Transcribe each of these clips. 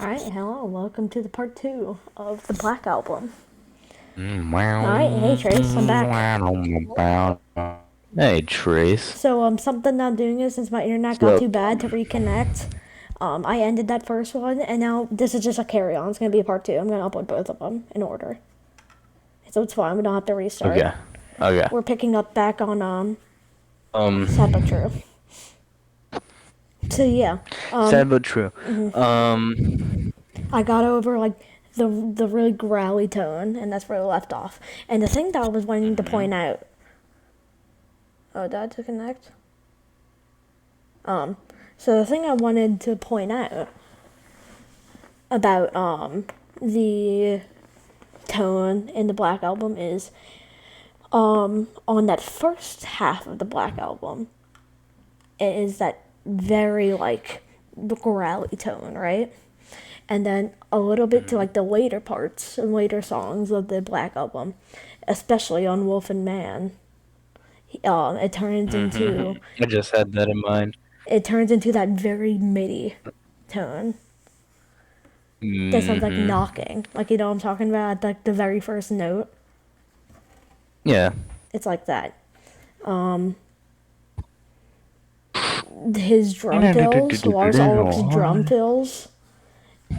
Alright, hello, welcome to the part 2 of the Black Album. Wow. Alright, hey Trace, I'm back. Hey, Trace. So, something I'm doing is since my internet got So, too bad to reconnect, I ended that first one, and now this is just a carry on. It's gonna be a part 2. I'm gonna upload both of them in order. So it's fine, we don't have to restart. okay. Okay. We're picking up back on, Sad But Um, True. So, yeah, sad but true. Um, I got over, like, the really growly tone, and that's where I left off. And the thing that I was wanting to point out. Oh, did I to connect? So the thing I wanted to point out about the tone in the Black Album is on that first half of the Black Album, it is that very like growly tone, right? And then a little bit to like the later parts and later songs of the Black Album, especially on Wolf and Man, it turns into I just had that in mind. that very MIDI tone. That sounds like Mm-hmm. knocking. Like, you know what I'm talking about? Like, the very first note. Yeah. It's like that. His drum fills, Lars Ulrich's drum fills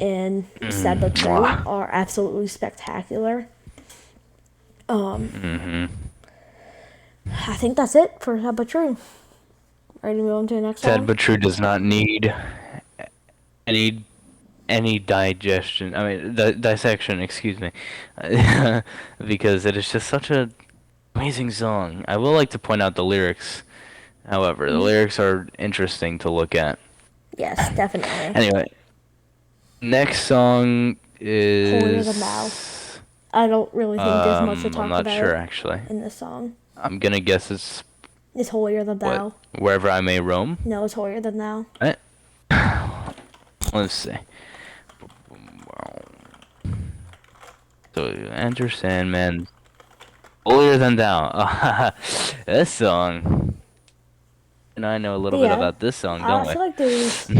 in Sad But True Mwah. are absolutely spectacular. I think that's it for Sad But True. Ready to move on to the next Sad song? but true does not need any any digestion. I mean, dissection. Excuse me, because it is just such a amazing song. I will like to point out the lyrics. However, the lyrics are interesting to look at. Yes, definitely. Anyway, next song Holier Than Thou. is I don't really think there's much to I'm talk not sure about actually. in this song. I'm gonna guess it's It's Holier Than what Thou. Wherever I May Roam. No, it's Holier Than Thou. Right? Let's see. So enter Sandman. Holier Than Thou. This song. And I know a little But bit yeah, about this song, I don't feel like there's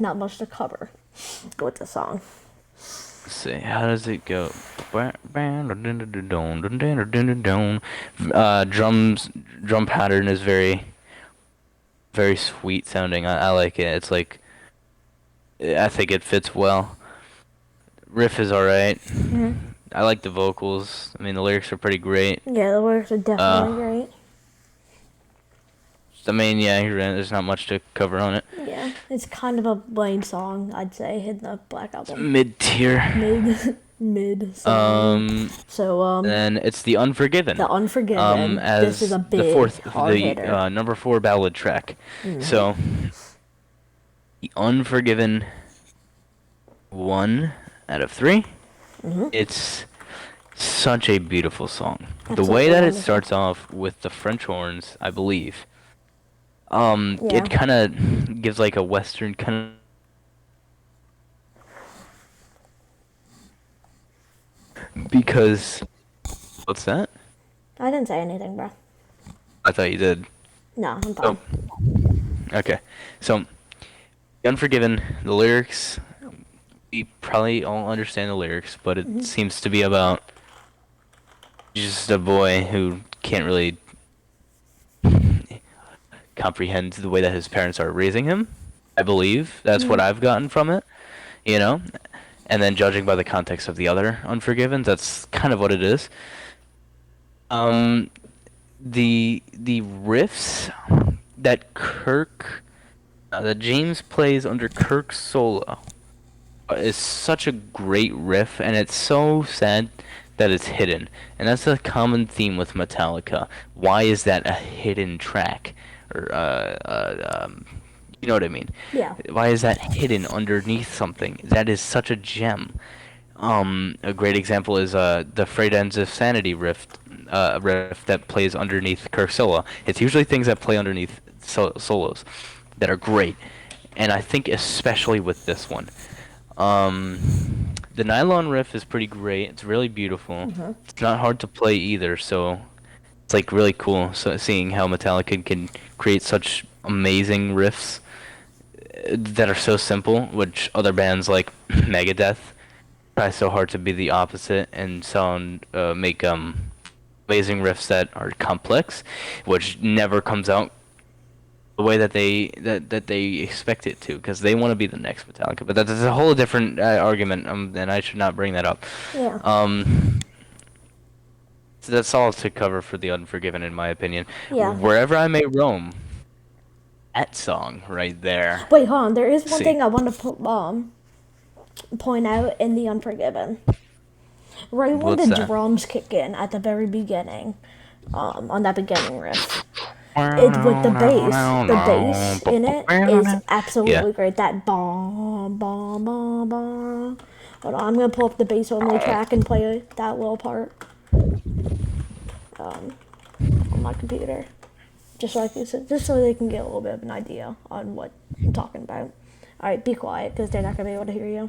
not much to cover with the song. Let's see, how does it go? Drum pattern is very, very sweet sounding. I like it. It's like, I think it fits well. Riff is alright. I like the vocals. I mean, the lyrics are pretty great. Yeah, the lyrics are definitely great. I mean, yeah, you're right. There's not much to cover on it. Yeah, it's kind of a lame song, I'd say, in the Black It's Album. mid tier. Mid song. So, Then it's the Unforgiven. The Unforgiven. This is As a the big fourth, hard hitter. number 4 ballad track. So, the Unforgiven, 1 out of 3. It's such a beautiful song. The way Absolutely that it wonderful. starts off with the French horns, I believe, Yeah. it kind of gives like a Western kind of, because, what's that? I didn't say anything, bro. I thought you did. No, I'm Oh, fine. okay. So, The Unforgiven, the lyrics, we probably all understand the lyrics, but it seems to be about just a boy who can't really comprehend the way that his parents are raising him. I believe that's what I've gotten from it, you know? And then judging by the context of the other Unforgiven, that's kind of what it is. The riffs that that James plays under Kirk's solo is such a great riff, and it's so sad that it's hidden. And that's a common theme with Metallica. Why is that a hidden track? Or you know what I mean? Yeah. Why is that hidden underneath something? That is such a gem. A great example is the Freight Ends of Sanity riff that plays underneath Kirk's solo. It's usually things that play underneath solos that are great, and I think especially with this one. The nylon riff is pretty great. It's really beautiful. It's not hard to play either, so it's like really cool. So seeing how Metallica can create such amazing riffs that are so simple, which other bands like Megadeth try so hard to be the opposite and make amazing riffs that are complex, which never comes out the way that they expect it to, because they want to be the next Metallica. But that's a whole different argument, and I should not bring that up. Yeah. Um, so that's all to cover for the Unforgiven, in my opinion. Yeah. Wherever I may roam, that song right there. Wait, hold on. There is Let's one see, thing I want to point out in the Unforgiven. Right when the what's that? drums kick in at the very beginning, on that beginning riff, it with the bass in it is Yeah. absolutely great. That bomb, bomb, bomb, bomb. Hold on, I'm gonna pull up the bass only track and play that little part on my computer, just like you said, just so they can get a little bit of an idea on what I'm talking about. All right, be quiet because they're not gonna be able to hear you.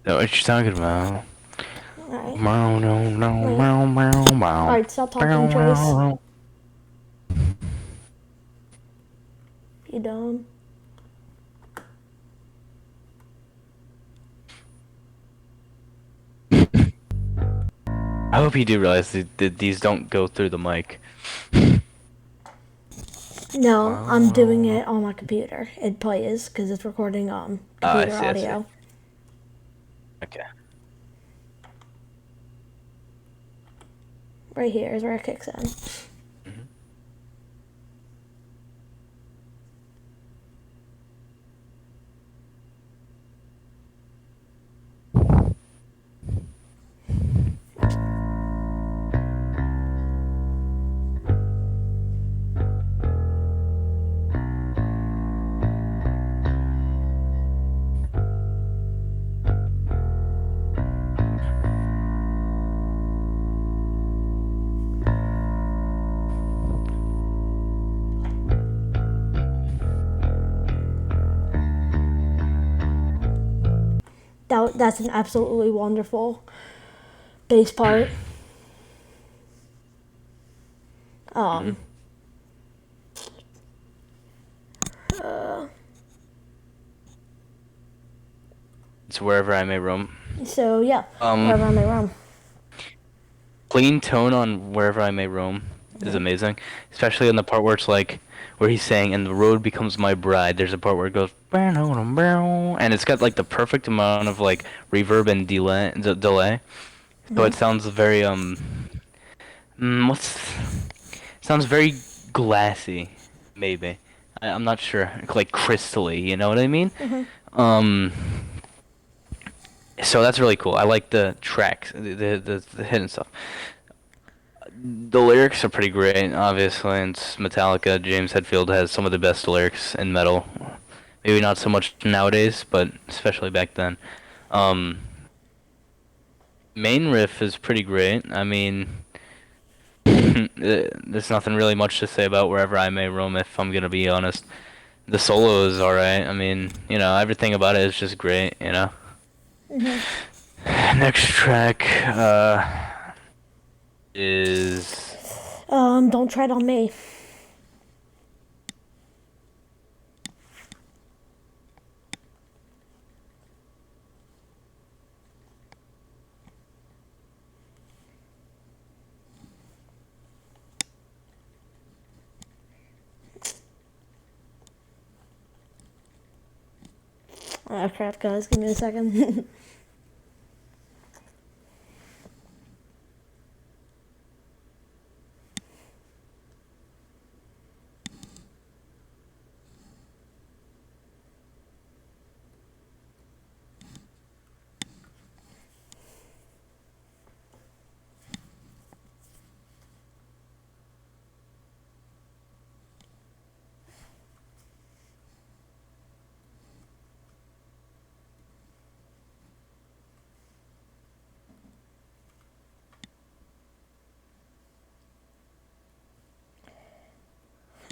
Know what you're talking about? All right, Meow, no, no, wait. meow, meow, All meow. right, stop talking, Meow, Chase. meow, You dumb. I hope you do realize that these don't go through the mic. No, I'm doing Oh, it on my computer. It plays because it's recording I computer see, I see. audio. Okay. Right here is where it kicks in. Mhm. That's an absolutely wonderful bass part. Mhm. Um, It's wherever I may roam. so yeah, wherever I may Um, roam. Clean tone on wherever I may roam is Mhm. amazing, especially in the part where it's like where he's saying, "And the road becomes my bride." There's a part where it goes, and it's got like the perfect amount of like reverb and delay. So Mhm. it sounds very what's sounds very glassy, maybe. I'm not sure, like crystally. You know what I mean? Mhm. Um, so that's really cool. I like the tracks, the hidden stuff. The lyrics are pretty great, obviously. It's Metallica. James Hetfield has some of the best lyrics in metal. Maybe not so much nowadays, but especially back then. Um, Main riff is pretty great. I mean, there's nothing really much to say about wherever I may roam, if I'm gonna be honest. The solo is alright. I mean, everything about it is just great. Mhm. Next track is Don't tread on me. Oh crap, guys, give me a second.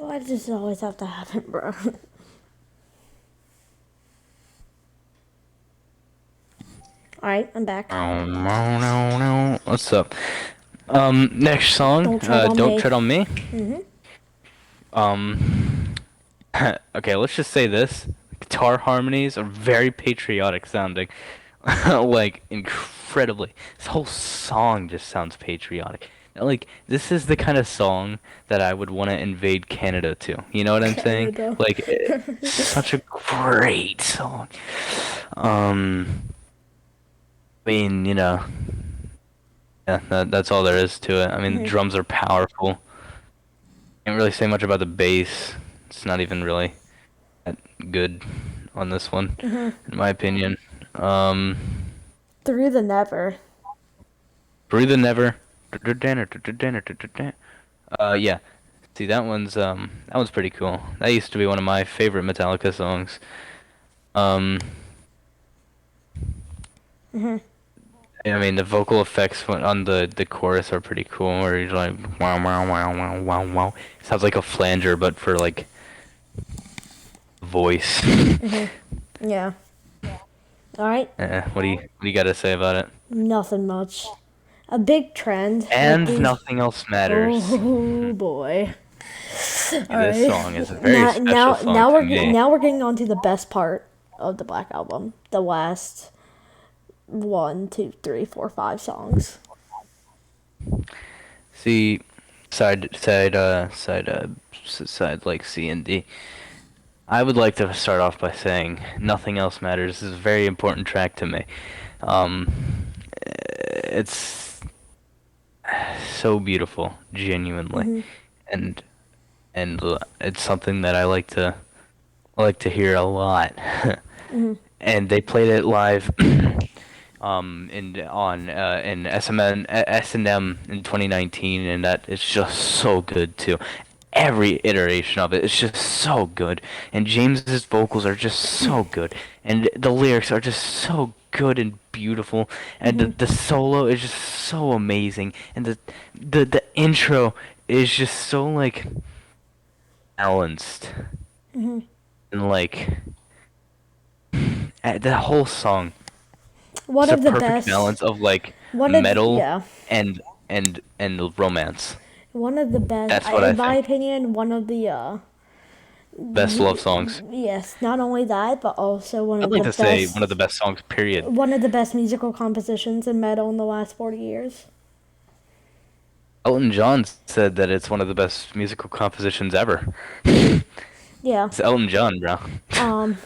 Why does it always have to happen, bro? Alright, I'm back. Oh, no, no, no. What's up? Next song, Don't tread on Don't me. Tread on Me. Mm-hmm. Um, okay, let's just say this. Guitar harmonies are very patriotic sounding. Like, incredibly. This whole song just sounds patriotic. Like, this is the kind of song that I would want to invade Canada to. You know what I'm saying? Canada. Like, such a great song. I mean, yeah, that's all there is to it. I mean, the Mm-hmm. drums are powerful. Can't really say much about the bass. It's not even really that good on this one, Mm-hmm. in my opinion. Um, Through the Never. Breathe and Never. Yeah. See, that one's pretty cool. That used to be one of my favorite Metallica songs. Um, Mm-hmm. I mean, the vocal effects on the chorus are pretty cool. Where he's like, wow, wow, wow, wow, wow, wow. Sounds like a flanger, but for like voice. Mm-hmm. Yeah. Alright. What do you got to say about it? Nothing much. A big trend with And these. nothing else matters. Oh boy. This Alright. song is a very Now, special now, song now to we're me. now we're getting on to the best part of the Black Album. The last 1, 2, 3, 4, 5 songs. See, side like C and D. I would like to start off by saying nothing else matters. This is a very important track to me. It's so beautiful, genuinely, Mm-hmm. and it's something that I like to hear a lot. Mm-hmm. And they played it live in SMN S&M in 2019, and that is just so good too. Every iteration of it is just so good, and James's vocals are just so good, and the lyrics are just so good and beautiful, and the, Mm-hmm. the solo is just so amazing, and the intro is just so like balanced Mm-hmm. and like the whole song. One It's a of the perfect best. balance of like One of metal yeah. and and romance. One of the best. That's what I In my think. opinion, one of the Best love songs. yes, not only that, but also I'd like to say one of the best songs, period. one of the best musical compositions in metal in the last 40 years. Elton John said that it's one of the best musical compositions ever. Yeah. It's Elton John, bro. Um,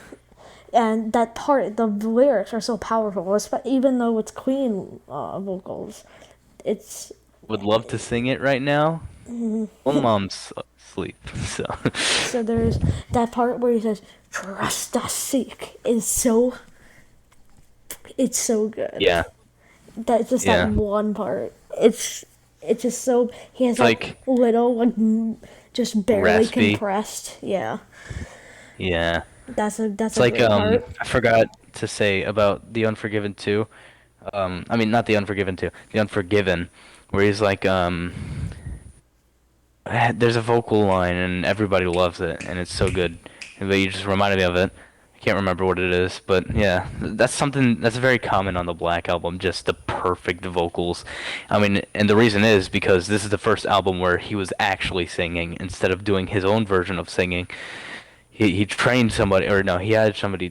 and that part, the lyrics are so powerful, even though it's Queen vocals. It's Would love to sing it right now. Well, mom's asleep, so. so there's that part where he says "Trust us, seek" is it's so good. Yeah, That's just that yeah. one part. It's just so he has It's that like little like just barely raspy. compressed. Yeah, Yeah. that's It's a like great part. I forgot to say about The Unforgiven 2. I mean not The Unforgiven 2, The Unforgiven, where he's like there's a vocal line and everybody loves it and it's so good. But you just reminded me of it. I can't remember what it is, but yeah, that's something that's very common on the Black Album, just the perfect vocals. I mean, and the reason is because this is the first album where he was actually singing instead of doing his own version of singing. He trained somebody, or no, he hired somebody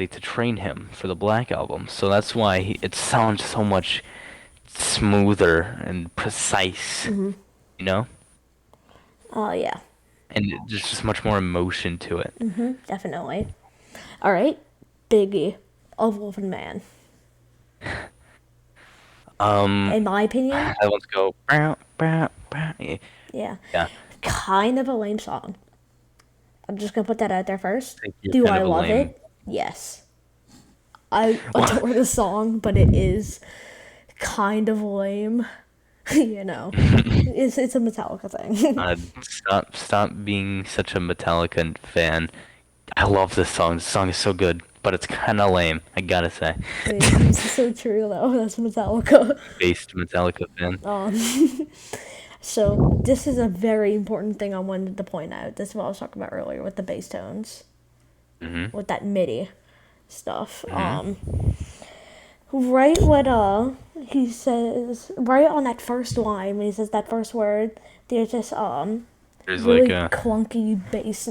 to train him for the Black Album. So that's why it sounds so much smoother and precise, you know? Oh yeah, And there's just much more emotion to it. definitely. All right, Biggie, A Wolf and Man. Um, In my opinion, let's go. Bow, bow, bow. Yeah. yeah, Yeah, kind of a lame song. I'm just gonna put that out there I first. think you're Do kind I of a love lame. it? Yes. I Well, adore the song, but it is kind of lame. You know, it's a Metallica thing. stop being such a Metallica fan. I love this song. This song is so good, but it's kind of lame. I gotta say. It's so true though. That's Metallica. Based Metallica fan. Um, So this is a very important thing I wanted to point out. This is what I was talking about earlier with the bass tones, Mhm. with that MIDI stuff. Mhm. Right when he says right on that first line when he says that first word, there's this There's like really a. clunky bass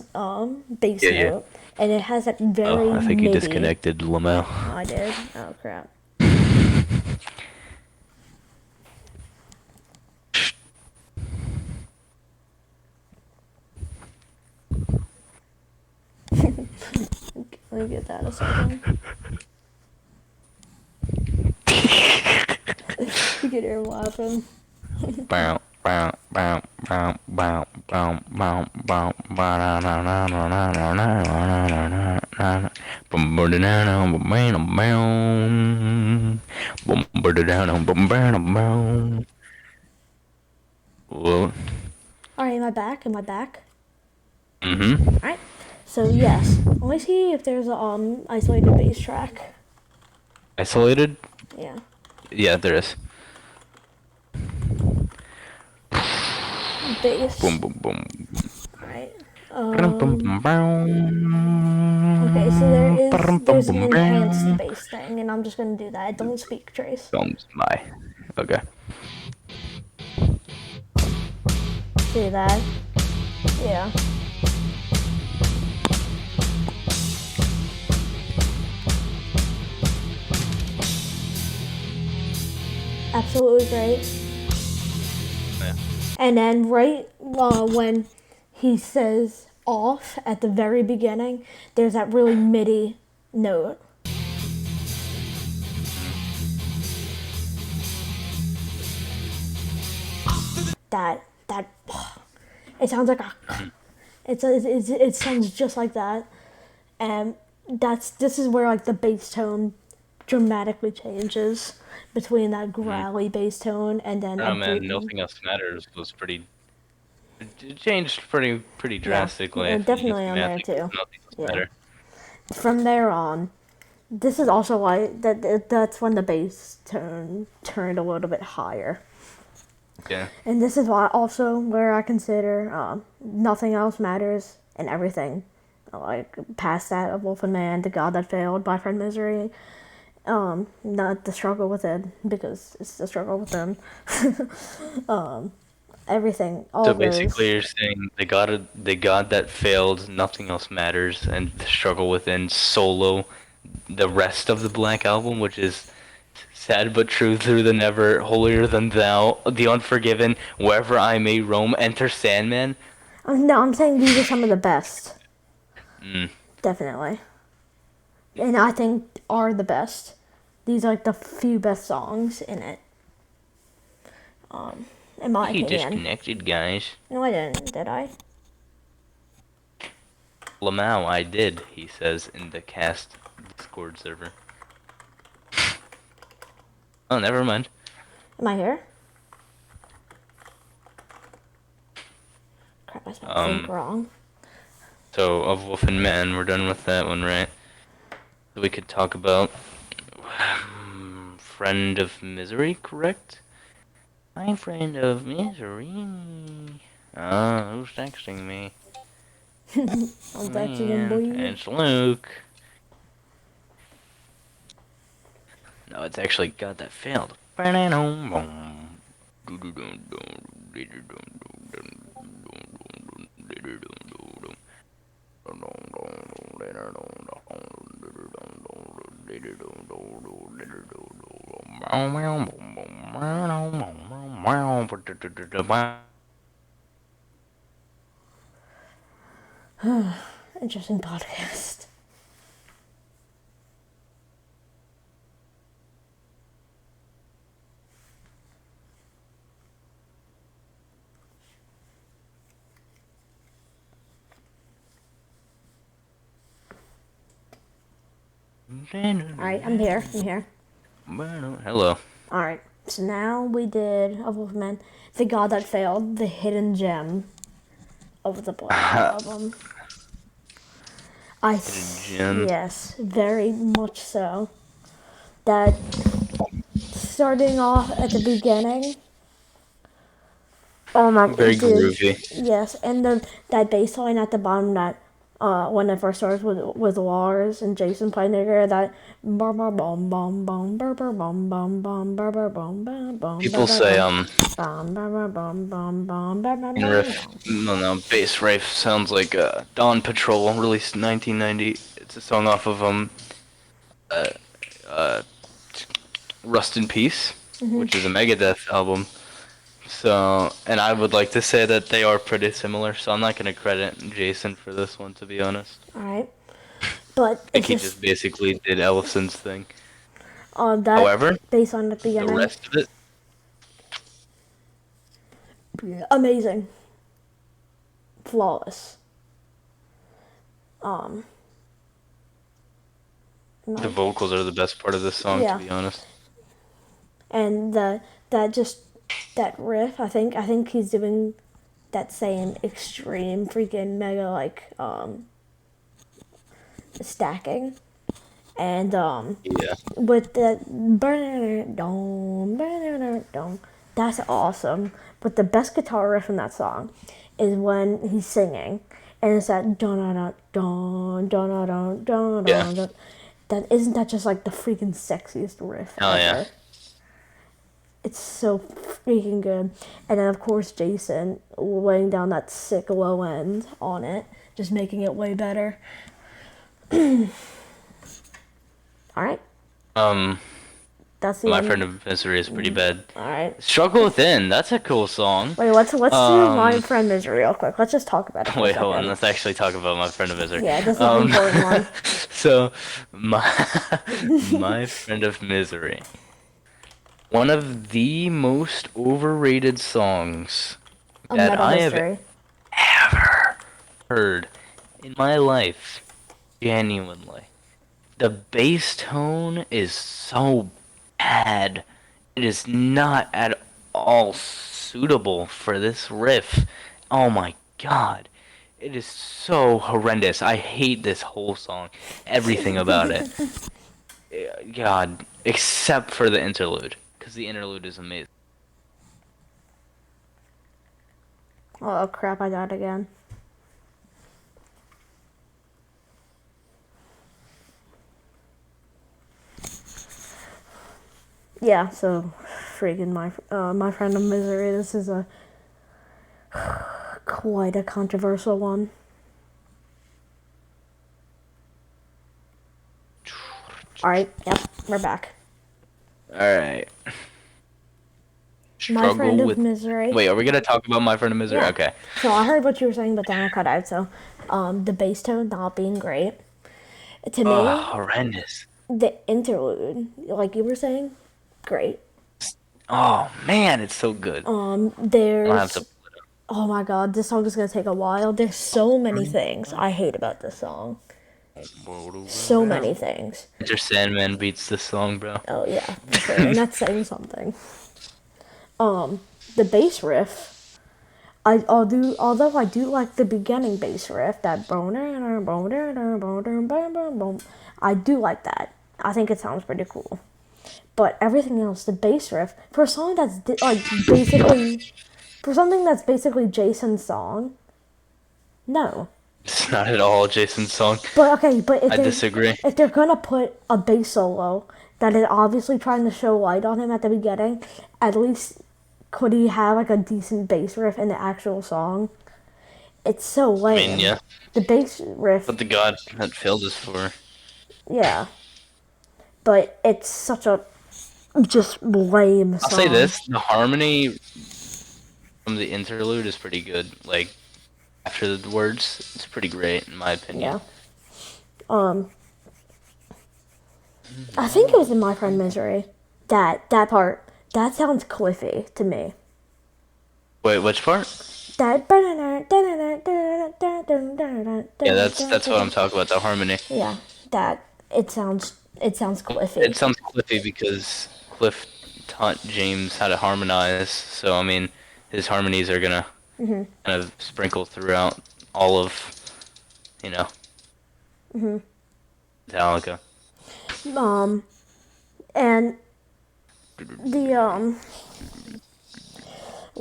Yeah, yeah. note, and it has that Oh, very I think you MIDI. disconnected Lamel. Oh, I did. Oh crap. Let me get that a second. You can hear him laughing. Bow, bow, bow, bow, bow, bow, bow, bow, Whoa. All right, am I back? Am I back? Mm-hmm. All right. So yes, let me see if there's a isolated bass track. Isolated? Yeah, Yeah, there is. Boom, bass. boom, boom. All right. Boom, boom, Um. boom, Okay, so boom, there's an boom, enhanced boom. bass thing, and I'm just gonna do that. Don't speak, Trace. Thumbs my. Okay. See that? Yeah, absolutely great. Yeah. And then right when he says off at the very beginning, there's that really MIDI note. That it sounds like a it sounds just like that, and this is where like the bass tone dramatically changes between that Mm-hmm. growly bass tone and then I a don't know, man. Nothing else matters was pretty. It changed pretty yeah, drastically. If you ask definitely me, on I there think it's too. nothing else Yeah, matter. from there on, this is also why that's when the bass tone turned a little bit higher. Yeah. And this is why also where I consider nothing else matters and everything. Like past that of Wolf and Man, The God That Failed by Fred Misery. Not the struggle within because it's the struggle within. Everything, all So of basically, those. you're saying the god that failed, nothing else matters, and the struggle within solo the rest of the Black Album, which is sad but true, through the never, holier than thou, the unforgiven, wherever I may roam, enter Sandman. No, I'm saying these are some of the best, Mm. definitely, and I think are the best. These are like the few best songs in it, in my He opinion. disconnected, guys. No, I didn't. Did I? Lamau, I did, he says in the cast Discord server. Oh, never mind. Am I here? Crap! I spelled think Um, wrong. so of Wolf and Man, we're done with that one, right? So we could talk about Friend of Misery, correct? My friend of misery. Who's texting me? I'm texting him, Man, boy. it's Luke. No, it's actually God that failed. Interesting podcast. All right, I'm here. I'm here. Hello. All right. So now we did of Wolfman, the God That Failed, the hidden gem of the Black Album. Hidden gem. Yes, very much so. That starting off at the beginning, Oh my, Very dude. groovy. Yes, and then that bass line at the bottom that when it first starts with Lars and Jason playing together, that bum bum bum bum bum bum bum bum bum bum bum bum bum People bum say bum bum bum bum bum bum bum main bum riff, bum. no, no, bass riff sounds like Dawn Patrol, released in 1990. It's a song off of uh, uh, Rust in Peace, which is a Megadeth album. So, and I would like to say that they are pretty similar. So I'm not gonna credit Jason for this one, to be honest. All right, but I think it's he just just basically did Ellison's thing. that However, bass line at the the beginning, rest of it, amazing, flawless. Um, the like vocals are the best part of this song, to yeah, be honest. and that just that riff. I think he's doing that same extreme freaking mega like stacking and Yeah. with the dong, that's awesome. But the best guitar riff in that song is when he's singing and it's that don don don don don Yeah. don. That isn't that just like the freaking sexiest riff Hell yeah. ever. It's so freaking good. And then of course Jason laying down that sick low end on it, just making it way better. All right, Um, that's the My end. Friend of Misery is pretty bad. All right. Struggle Within, that's a cool song. Wait, let's do my Um, friend Misery real quick. Let's just talk about it for a Wait, hold on. second. Let's actually talk about My Friend of Misery. Yeah, this is the Um, important one. so my My Friend of Misery, one of the most overrated songs A that metal I have history. ever heard in my life. Genuinely, the bass tone is so bad. It is not at all suitable for this riff. Oh my god. It is so horrendous. I hate this whole song. Everything about it. God, except for the interlude, because the interlude is amazing. Oh crap! I died again. Yeah. So, freaking my friend of misery. This is a quite a controversial one. All right. Yep. We're back. Alright. My friend Struggle of with. misery. Wait, are we gonna talk about My Friend of Misery? Yeah. Okay. So I heard what you were saying, but then I cut out. So, the bass tone not being great. To Oh, me, horrendous. the interlude, like you were saying, great. Oh man, it's so good. I'll have to. There's, oh my god, this song is gonna take a while. There's so many things I hate about this song. So many things. Enter Sandman beats this song, bro. Oh yeah, for sure, and that's saying something. The bass riff, although I do like the beginning bass riff, that boner, boner, boner, boner, boom. I do like that. I think it sounds pretty cool. But everything else, the bass riff, for a song that's like basically, for something that's basically Jason's song, no. It's not at all Jason's song. But okay, but I disagree. if they're gonna put a bass solo that is obviously trying to show light on him at the beginning, at least could he have like a decent bass riff in the actual song? It's so I mean, lame. yeah. The bass riff, What the god that failed is for. yeah, but it's such a just lame I'll say song. this: the harmony from the interlude is pretty good. Like after the words, it's pretty great in my opinion. Yeah. Um, I think it was in My Friend Misery. That part that sounds cliffy to me. Wait, which part? That Yeah, that's what I'm talking about. The harmony. yeah, that it sounds cliffy. It sounds Cliffy because Cliff taught James how to harmonize. So I mean, his harmonies are gonna kind of sprinkle throughout all of, you know, Metallica. Um, and the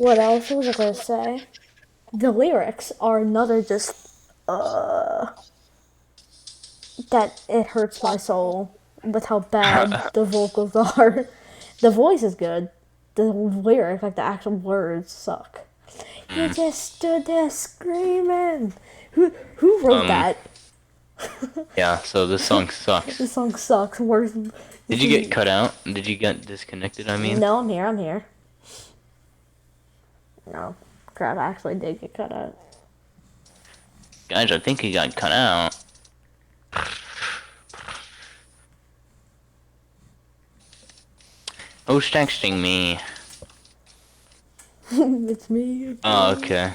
What else was I gonna say? The lyrics are another just that it hurts my soul with how bad the vocals are. The voice is good. The lyric, like the actual words, suck. You Mm, just stood there screaming. Who wrote um, that? yeah, so this song sucks. This song sucks. Worse. Did This you get is cut out? Did you get disconnected, I mean? no. I'm here. I'm here. No, crap. I actually did get cut out. Guys, I think he got cut out. Who's texting me? It's me. Oh, okay.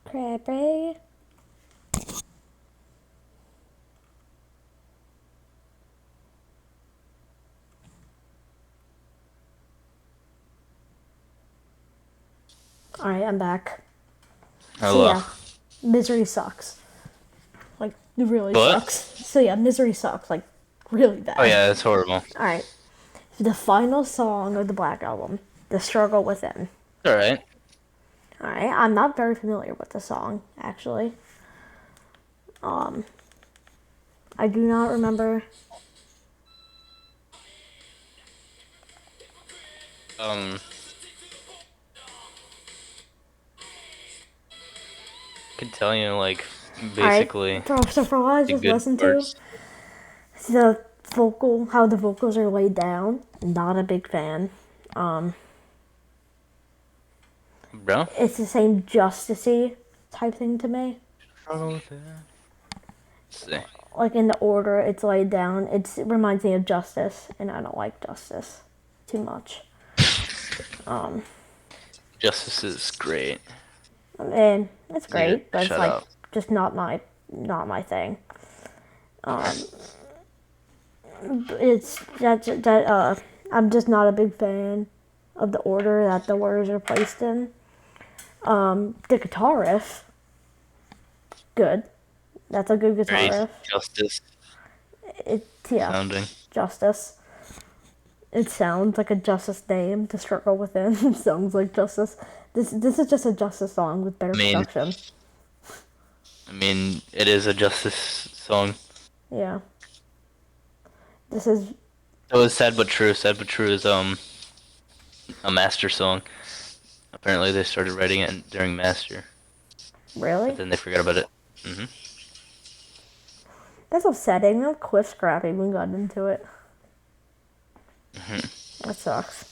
Crappy. All right, I'm back. So Hello. yeah, misery sucks. Like it really What? sucks. So yeah, misery sucks. Like really Oh bad. yeah, that's horrible. All right, the final song of the Black Album, "The Struggle Within." Alright. All right, I'm not very familiar with the song actually. I do not remember. Um, I could tell you, like, All right, basically so for what I the just good listened to, parts. the how the vocals are laid down, not a big fan. Bro? It's the same justicey type thing to me. Let's see. Like in the order it's laid down, it reminds me of Justice, and I don't like Justice too much. Justice is great. And it's Need great, to but it's shut like up. just not my thing. It's that I'm just not a big fan of the order that the words are placed in. The guitar riff, good. That's a good guitar Great. riff. Justice It yeah, sounding. Justice. It sounds like a Justice name. The struggle within it sounds like Justice. This is just a Justice song with better I mean, production. it is a Justice song. Yeah. This is So it's Sad But True. Sad But True is, a Master song. Apparently they started writing it during Master, but really. then they forgot about it. Hmm. That's upsetting. No cliff scrapping. We got into it. That sucks.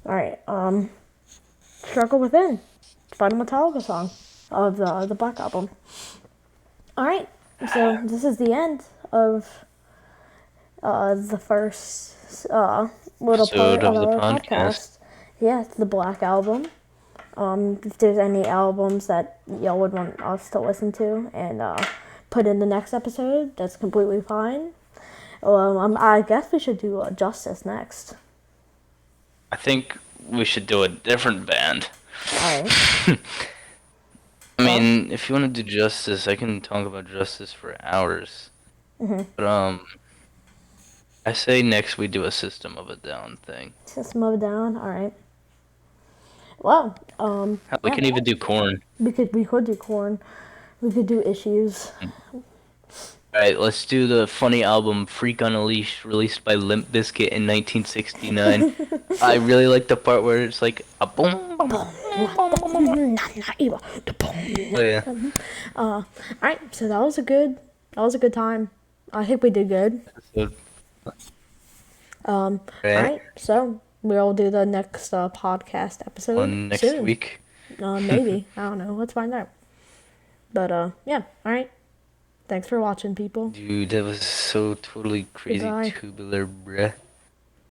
All right. Struggle Within. Final Metallica song of the Black Album. All right. So this is the end of the first little part Episode of of the our podcast. podcast. Yeah, it's the Black Album. If there's any albums that y'all would want us to listen to and put in the next episode, that's completely fine. I guess we should do Justice next. I think we should do a different band. All right. I Well, mean, if you want to do Justice, I can talk about Justice for hours. But I say next we do a System of a Down thing. System of a Down. All right. Well, Hell, we yeah, can even do Corn. we could do Corn. We could do Issues. Alright, let's do the funny album Freak on a Leash, released by Limp Bizkit in 1969. I really like the part where it's like a boom, boom, boom, boom. Oh yeah. All right. So that was a good time. I think we did good. So, All right. right. So we'll do the next podcast episode On next soon. week. Maybe. I don't know. Let's find out. But yeah. All right. Thanks for watching, people. Dude, that was so totally crazy Goodbye. tubular, bruh.